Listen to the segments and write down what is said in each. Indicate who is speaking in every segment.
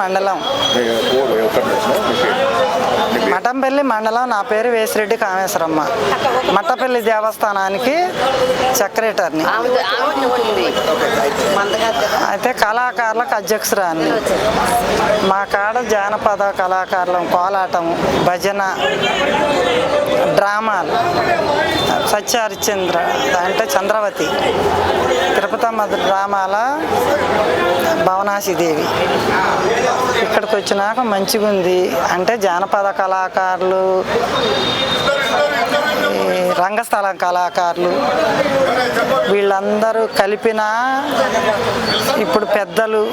Speaker 1: మండలం. మఠంపల్లి మండలం. నా పేరు వేసిరెడ్డి కామేశ్వరమ్మ. మట్టపల్లి దేవస్థానానికి సెక్రటరీని. అయితే కళాకారులకు అధ్యక్షురాన్ని. మా కాడ జానపద కళాకారులం, కోలాటం, భజన, డ్రామాలు, సత్యహరిశ్చంద్ర అంటే చంద్రవతి, తిరుపతమ్మ డ్రామాల భవనాశిదేవి. ఇక్కడికి వచ్చినాక మంచిగా ఉంది. అంటే జానపద కళాకారులు, రంగస్థల కళాకారులు వీళ్ళందరూ కలిపిన ఇప్పుడు పెద్దలు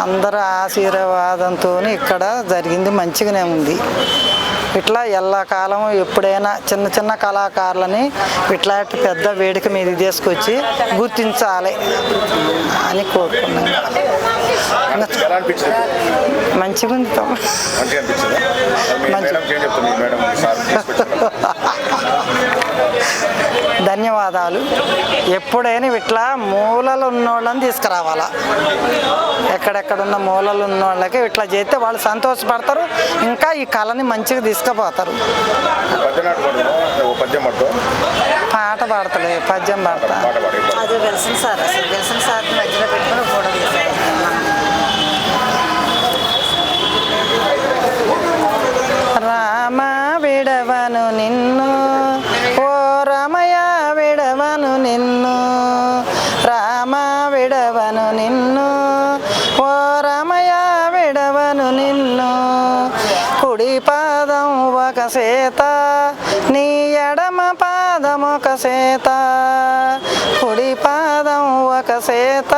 Speaker 1: అందరూ ఆశీర్వాదంతో ఇక్కడ జరిగింది. మంచిగానే ఉంది. ఇట్లా ఎల్లకాలం ఎప్పుడైనా చిన్న చిన్న కళాకారులని ఇట్లాంటి పెద్ద వేదిక మీద తీసుకొచ్చి గుర్తించాలి అని కోరుకున్నాను. మంచిగా ఉంది. ధన్యవాదాలు. ఎప్పుడైనా ఇట్లా మూలలు ఉన్నోళ్ళని తీసుకురావాలా. ఎక్కడెక్కడున్న మూలలు ఉన్నోళ్ళకి ఇట్లా చేస్తే వాళ్ళు సంతోషపడతారు. ఇంకా ఈ కళని మంచిగా తీసుకుపోతారు. పాట పాడతలే, పద్యం పాడతా. అది వెల్సన్ సార్, అసలు వెల్సన్ సార్ మధ్యలో పెట్టుకుని ఫోటో తీస్తారు. రామ విడవను నిన్ను, ఓ రమయ విడవను నిన్ను, రామ విడవను నిన్ను, ఓ రమయ విడవను నిన్ను. కుడి పాదం ఒక సేత, నీ ఎడమ పాదం ఒక సేత. కుడి పాదం ఒక సేత,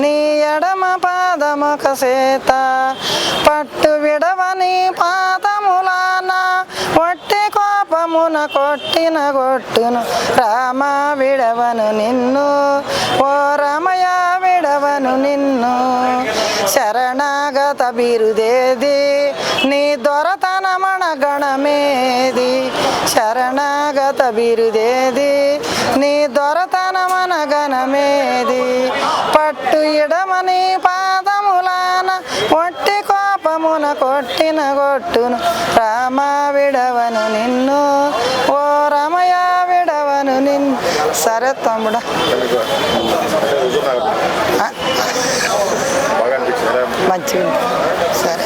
Speaker 1: నీ ఎడమ పాదం ఒక సేత. పట్టు విడవని పాదములాన వట్టి కోపమున కొట్టిన కొట్టును. రామ విడవను నిన్ను, ఓ రమయ విడవను నిన్ను. శరణాగత బిరుదేది, నీ దొరతనమణ గణమేది. శరణాగత బిరుదేది, నీ దొరతనమన గణమేది. పట్టు ఇడమని పాదములాన ఒట్టి కోపమున కొట్టిన కొట్టును. రామ విడవను నిన్ను, ఓ రమయ విడవను నిన్ను. సరే తమ్ముడా, మంచిగా సరే.